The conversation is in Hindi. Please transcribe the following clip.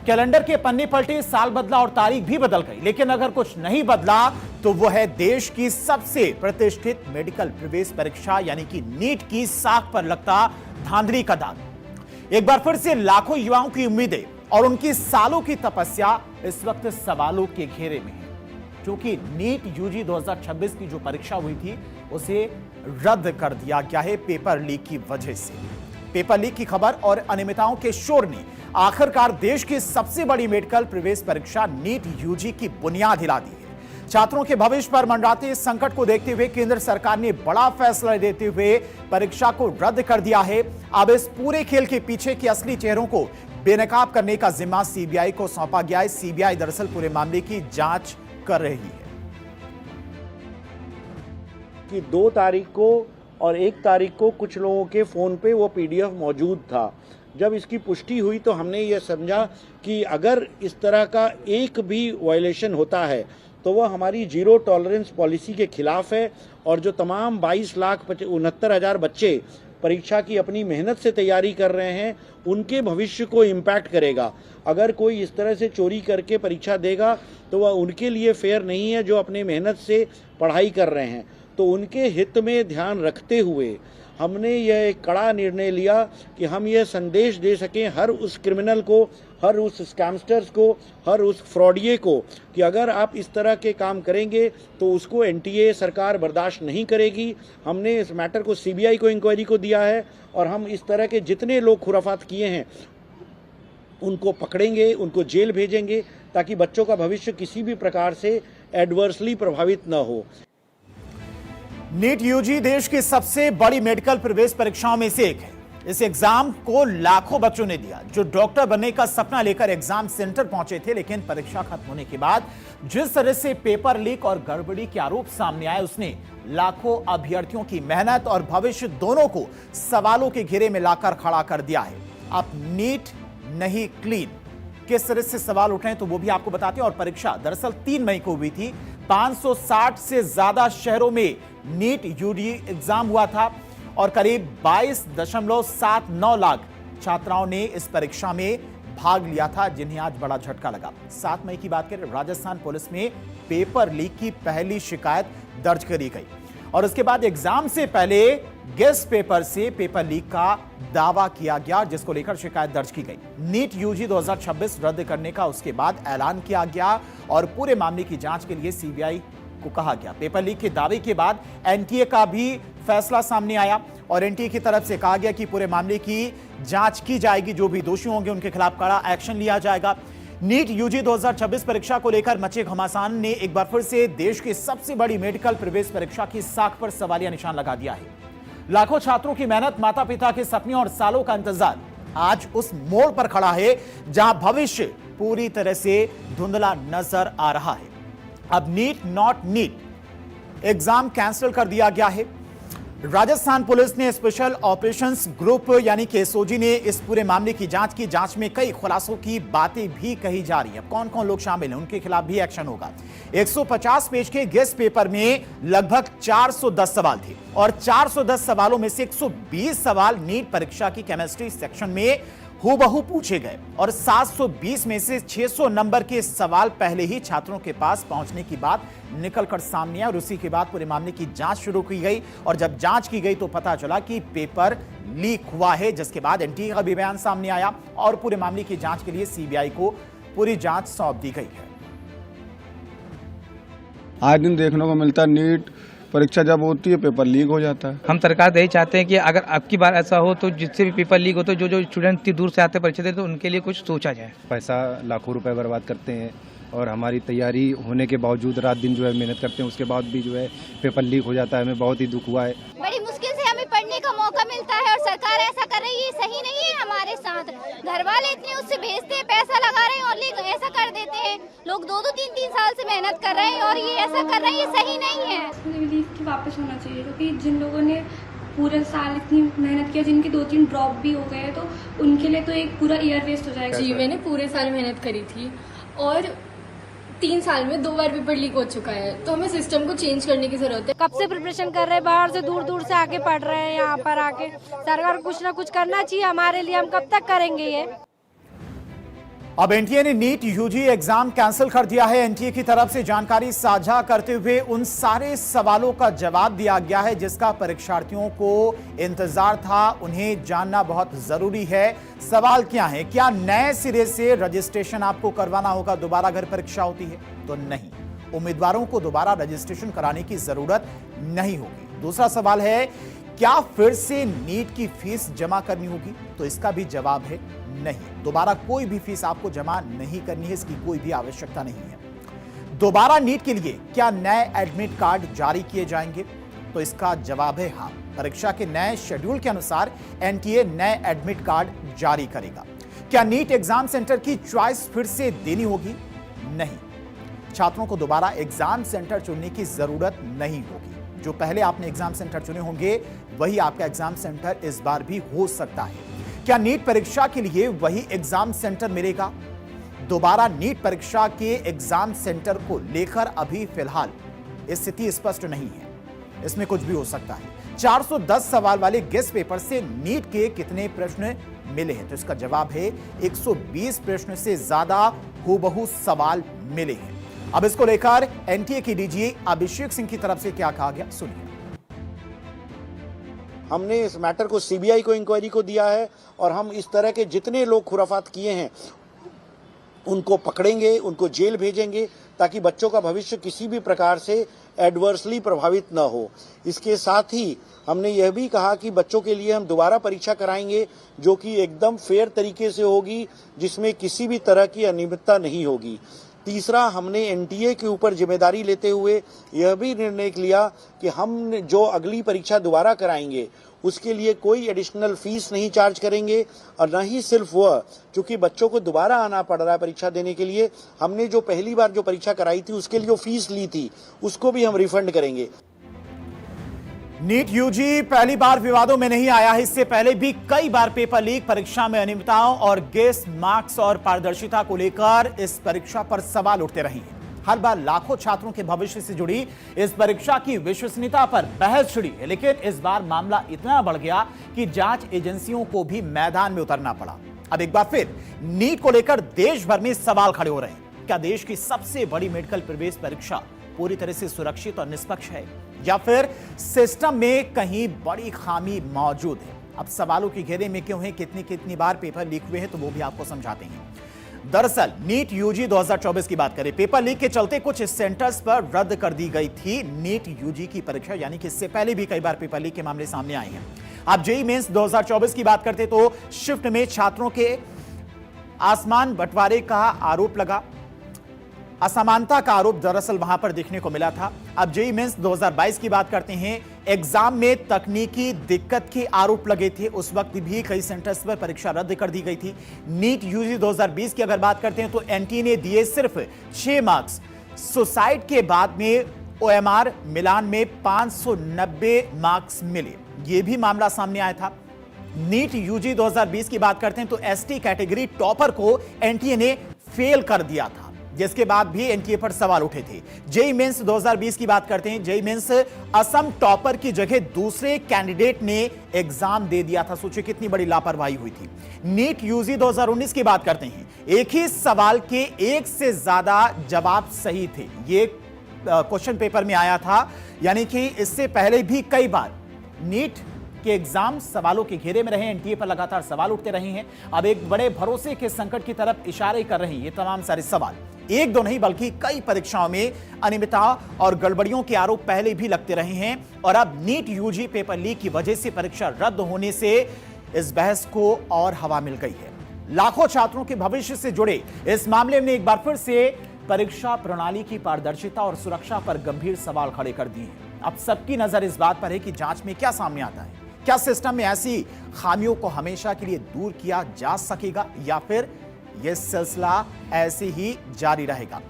कैलेंडर के पन्ने पलटे, साल बदला और तारीख भी बदल गई, लेकिन अगर कुछ नहीं बदला तो वो है देश की सबसे प्रतिष्ठित मेडिकल प्रवेश परीक्षा यानी कि नीट की साख पर लगता धांधली का दाग। एक बार फिर से लाखों युवाओं की उम्मीदें और उनकी सालों की तपस्या इस वक्त सवालों के घेरे में है, क्योंकि नीट यूजी 2026 की जो परीक्षा हुई थी उसे रद्द कर दिया गया है पेपर लीक की वजह से। पेपर लीक की खबर और अनियमितताओं के शोर ने आखिरकार देश की सबसे बड़ी मेडिकल प्रवेश परीक्षा नीट यूजी की बुनियाद हिला दी है। छात्रों के भविष्य पर मंडराते इस संकट को देखते हुए केंद्र सरकार ने बड़ा फैसला लेते हुए परीक्षा को रद्द कर दिया है। अब इस पूरे खेल के पीछे के असली चेहरों को बेनकाब करने का जिम्मा सीबीआई को सौंपा गया है। सीबीआई दरअसल पूरे मामले की जांच कर रही है कि 2 तारीख को और 1 तारीख को कुछ लोगों के फ़ोन पे वो पीडीएफ मौजूद था। जब इसकी पुष्टि हुई तो हमने ये समझा कि अगर इस तरह का एक भी वायलेशन होता है तो वह हमारी जीरो टॉलरेंस पॉलिसी के खिलाफ है और जो तमाम 22,69,000 बच्चे परीक्षा की अपनी मेहनत से तैयारी कर रहे हैं उनके भविष्य को इम्पैक्ट करेगा। अगर कोई इस तरह से चोरी करके परीक्षा देगा तो वह उनके लिए फेयर नहीं है जो अपनी मेहनत से पढ़ाई कर रहे हैं। तो उनके हित में ध्यान रखते हुए हमने यह एक कड़ा निर्णय लिया कि हम यह संदेश दे सकें हर उस क्रिमिनल को, हर उस स्कैमस्टर्स को, हर उस फ्रॉडिये को कि अगर आप इस तरह के काम करेंगे तो उसको एनटीए सरकार बर्दाश्त नहीं करेगी। हमने इस मैटर को सीबीआई को इंक्वायरी को दिया है और हम इस तरह के जितने लोग खुराफात किए हैं उनको पकड़ेंगे, उनको जेल भेजेंगे ताकि बच्चों का भविष्य किसी भी प्रकार से एडवर्सली प्रभावित न हो। नीट यूजी देश की सबसे बड़ी मेडिकल प्रवेश परीक्षाओं में से एक है। इस एग्जाम को लाखों बच्चों ने दिया जो डॉक्टर बनने का सपना लेकर एग्जाम सेंटर पहुंचे थे, लेकिन परीक्षा खत्म होने के बाद जिस तरह से पेपर लीक और गड़बड़ी के आरोप सामने आए उसने लाखों अभ्यर्थियों की मेहनत और भविष्य दोनों को सवालों के घेरे में लाकर खड़ा कर दिया है। अब नीट नहीं क्लीन, किस तरह से सवाल उठ रहे हैं तो वो भी आपको बताते हैं। और परीक्षा दरअसल 3 मई को हुई थी। 560 से ज्यादा शहरों में नीट यूजी एग्जाम हुआ था और करीब 22.79 लाख छात्राओं ने इस परीक्षा में भाग लिया था, जिन्हें आज बड़ा झटका लगा। 7 मई की बात करें, राजस्थान पुलिस में पेपर लीक की पहली शिकायत दर्ज करी गई और उसके बाद एग्जाम से पहले गेस्ट पेपर से पेपर लीक का दावा किया गया, जिसको लेकर शिकायत दर्ज की गई। नीट यूजी 2026 रद्द करने का उसके बाद ऐलान किया गया और पूरे मामले की जांच के लिए सीबीआई को कहा गया। पेपर लीक के दावे के बाद एनटीए का भी फैसला सामने आया और एनटीए की तरफ से कहा गया कि पूरे मामले की जांच की जाएगी, जो भी दोषी होंगे उनके खिलाफ कड़ा एक्शन लिया जाएगा। नीट यूजी 2026 परीक्षा को लेकर मचे घमासान ने एक बार फिर से देश की सबसे बड़ी मेडिकल प्रवेश परीक्षा की साख पर सवालिया निशान लगा दिया है। लाखों छात्रों की मेहनत, माता पिता के सपने और सालों का इंतजार आज उस मोड़ पर खड़ा है जहां भविष्य पूरी तरह से धुंधला नजर आ रहा है। अब NEET not NEET exam cancel कर दिया गया है। राजस्थान पुलिस ने स्पेशल ऑपरेशंस ग्रुप यानी कि एसओजी ने इस पूरे मामले की जांच की। जांच में कई खुलासों की बातें भी कही जा रही हैं। कौन कौन लोग शामिल हैं, उनके खिलाफ भी एक्शन होगा। 150 पेज के गेस्ट पेपर में लगभग 410 सवाल थे और 410 सवालों में से 120 सवाल नीट परीक्षा की केमिस्ट्री सेक्शन में हूबहू पूछे गए और 720 में से 600 नंबर के सवाल पहले ही छात्रों के पास पहुंचने की बात निकलकर सामने आई और उसी के बाद पूरे मामले की जांच शुरू की गई और जब जांच की गई तो पता चला कि पेपर लीक हुआ है, जिसके बाद एनटीए का भी बयान सामने आया और पूरे मामले की जांच के लिए सीबीआई को पूरी जांच सौंप दी गई है। आज दिन देखने को मिलता है नीट परीक्षा जब होती है पेपर लीक हो जाता है। हम सरकार से यही चाहते हैं कि अगर अब की बार ऐसा हो तो जिससे भी पेपर लीक हो तो जो स्टूडेंट इतनी दूर से आते परीक्षा देते तो उनके लिए कुछ सोचा जाए। पैसा लाखों रुपए बर्बाद करते हैं और हमारी तैयारी होने के बावजूद रात दिन जो है मेहनत करते हैं, उसके बाद भी जो है पेपर लीक हो जाता है। हमें बहुत ही दुख हुआ है। बड़ी मुश्किल से हमें पढ़ने का मौका मिलता है और सरकार ऐसा कर रही है, सही नहीं है। हमारे साथ घर वाले इतने उससे भेजते हैं, पैसा लगा रहे हैं और ऐसा कर देते हैं। लोग 2-2, 3-3 साल से मेहनत कर रहे हैं और ये ऐसा कर रहे हैं, ये सही नहीं है। रिलीफ की वापस होना चाहिए, क्योंकि जिन लोगों ने पूरे साल इतनी मेहनत किया, जिनके 2-3 ड्रॉप भी हो गए तो उनके लिए तो एक पूरा ईयर वेस्ट हो जाएगा। जी, मैंने पूरे साल मेहनत करी थी और 3 साल में 2 बार पेपर लीक हो चुका है, तो हमें सिस्टम को चेंज करने की जरूरत है। कब से प्रिपरेशन कर रहे हैं, बाहर से दूर दूर से आके पढ़ रहे हैं, यहाँ पर आके सरकार कुछ ना कुछ करना चाहिए हमारे लिए। हम कब तक करेंगे ये? अब एनटीए ने नीट यूजी एग्जाम कैंसिल कर दिया है। एनटीए की तरफ से जानकारी साझा करते हुए उन सारे सवालों का जवाब दिया गया है जिसका परीक्षार्थियों को इंतजार था। उन्हें जानना बहुत जरूरी है। सवाल क्या है? क्या नए सिरे से रजिस्ट्रेशन आपको करवाना होगा दोबारा अगर परीक्षा होती है? तो नहीं, उम्मीदवारों को दोबारा रजिस्ट्रेशन कराने की जरूरत नहीं होगी। दूसरा सवाल है, क्या फिर से नीट की फीस जमा करनी होगी? तो इसका भी जवाब है नहीं, दोबारा कोई भी फीस आपको जमा नहीं करनी है, इसकी कोई भी आवश्यकता नहीं है। दोबारा नीट के लिए क्या नए एडमिट कार्ड जारी किए जाएंगे? तो इसका जवाब है हाँ। परीक्षा के नए शेड्यूल के अनुसार एनटीए नए एडमिट कार्ड जारी करेगा। क्या नीट एग्जाम सेंटर की चॉइस फिर से देनी होगी? नहीं, छात्रों को दोबारा एग्जाम सेंटर चुनने की जरूरत नहीं होगी। जो पहले आपने एग्जाम सेंटर चुने होंगे वही आपका एग्जाम सेंटर इस बार भी हो सकता है। क्या नीट परीक्षा के लिए वही एग्जाम सेंटर मिलेगा? दोबारा नीट परीक्षा के एग्जाम सेंटर को लेकर अभी फिलहाल स्थिति स्पष्ट नहीं है, इसमें कुछ भी हो सकता है। 410 सवाल वाले गेस्ट पेपर से नीट के कितने प्रश्न मिले हैं? तो इसका जवाब है 120 प्रश्न से ज्यादा हूबहू सवाल मिले हैं। अब इसको लेकर एनटीए की डीजी अभिषेक सिंह की तरफ से क्या कहा गया, सुनिए। हमने इस मैटर को सीबीआई को इंक्वायरी को दिया है और हम इस तरह के जितने लोग खुराफात किए हैं उनको पकड़ेंगे, उनको जेल भेजेंगे ताकि बच्चों का भविष्य किसी भी प्रकार से एडवर्सली प्रभावित न हो। इसके साथ ही हमने यह भी कहा कि बच्चों के लिए हम दोबारा परीक्षा कराएंगे जो कि एकदम फेयर तरीके से होगी, जिसमें किसी भी तरह की अनियमितता नहीं होगी। तीसरा, हमने एनटीए के ऊपर जिम्मेदारी लेते हुए यह भी निर्णय लिया कि हम जो अगली परीक्षा दोबारा कराएंगे उसके लिए कोई एडिशनल फीस नहीं चार्ज करेंगे और न ही सिर्फ वह, क्योंकि बच्चों को दोबारा आना पड़ रहा है परीक्षा देने के लिए, हमने जो पहली बार जो परीक्षा कराई थी उसके लिए जो फीस ली थी उसको भी हम रिफंड करेंगे। नीट यूजी पहली बार विवादों में नहीं आया है। इससे पहले भी कई बार पेपर लीक, परीक्षा में अनियमितताओं और गेस्ट मार्क्स और पारदर्शिता को लेकर इस परीक्षा पर सवाल उठते रहे हैं। हर बार लाखों छात्रों के भविष्य से जुड़ी इस परीक्षा की विश्वसनीयता पर बहस छिड़ी है, लेकिन इस बार मामला इतना बढ़ गया कि जांच एजेंसियों को भी मैदान में उतरना पड़ा। अब एक बार फिर नीट को लेकर देश भर में सवाल खड़े हो रहे हैं। क्या देश की सबसे बड़ी मेडिकल प्रवेश परीक्षा पूरी तरह से सुरक्षित और निष्पक्ष है या फिर सिस्टम में कहीं बड़ी खामी मौजूद है? अब सवालों के घेरे में क्यों है, कितनी बार पेपर लीक हुए हैं, तो वो भी आपको समझाते हैं। दरअसल नीट यूजी 2024 की बात करें, पेपर लीक के चलते कुछ सेंटर्स पर रद्द कर दी गई थी नीट यूजी की परीक्षा, यानी कि इससे पहले भी कई बार पेपर लीक के मामले सामने आए हैं। आप जेईई मेंस 2024 की बात करते तो शिफ्ट में छात्रों के आसमान बंटवारे का आरोप लगा, असमानता का आरोप दरअसल वहां पर देखने को मिला था। अब जेईई मेंस 2022 की बात करते हैं, एग्जाम में तकनीकी दिक्कत के आरोप लगे थे, उस वक्त भी कई सेंटर्स पर परीक्षा रद्द कर दी गई थी। नीट यूजी 2020 की अगर बात करते हैं तो एनटीए ने दिए सिर्फ 6 मार्क्स। सुसाइड के बाद में ओएमआर मिलान में 590 मार्क्स मिले, यह भी मामला सामने आया था। नीट यूजी 2020 की बात करते हैं तो एसटी कैटेगरी टॉपर को एनटीए ने फेल कर दिया था, जिसके बाद भी एनटीए पर सवाल उठे थे। जेईई मेंस 2020 की बात करते हैं, जेईई मेंस असम टॉपर की जगह दूसरे कैंडिडेट ने एग्जाम दे दिया था। सोचिए कितनी बड़ी लापरवाही हुई थी। नीट यूजी 2019 की बात करते हैं, एक ही सवाल के एक से ज्यादा जवाब सही थे, ये क्वेश्चन पेपर में आया था, यानी कि इससे पहले भी कई बार नीट के एग्जाम सवालों के घेरे में रहे, एनटीए पर लगातार सवाल उठते रहे हैं। अब एक बड़े भरोसे के संकट की तरफ इशारे कर रहे हैं ये तमाम सारे सवाल। एक दो नहीं बल्कि कई परीक्षाओं में अनियमितता और गड़बड़ियों के आरोप पहले भी लगते रहे हैं और अब नीट यूजी पेपर लीक की वजह से परीक्षा रद्द होने से इस बहस को और हवा मिल गई है। लाखों छात्रों के भविष्य से जुड़े इस मामले में एक बार फिर से परीक्षा प्रणाली की पारदर्शिता और सुरक्षा पर गंभीर सवाल खड़े कर दिए हैं। अब सबकी नजर इस बात पर है कि जांच में क्या सामने आता है। क्या सिस्टम में ऐसी खामियों को हमेशा के लिए दूर किया जा सकेगा या फिर यह सिलसिला ऐसे ही जारी रहेगा?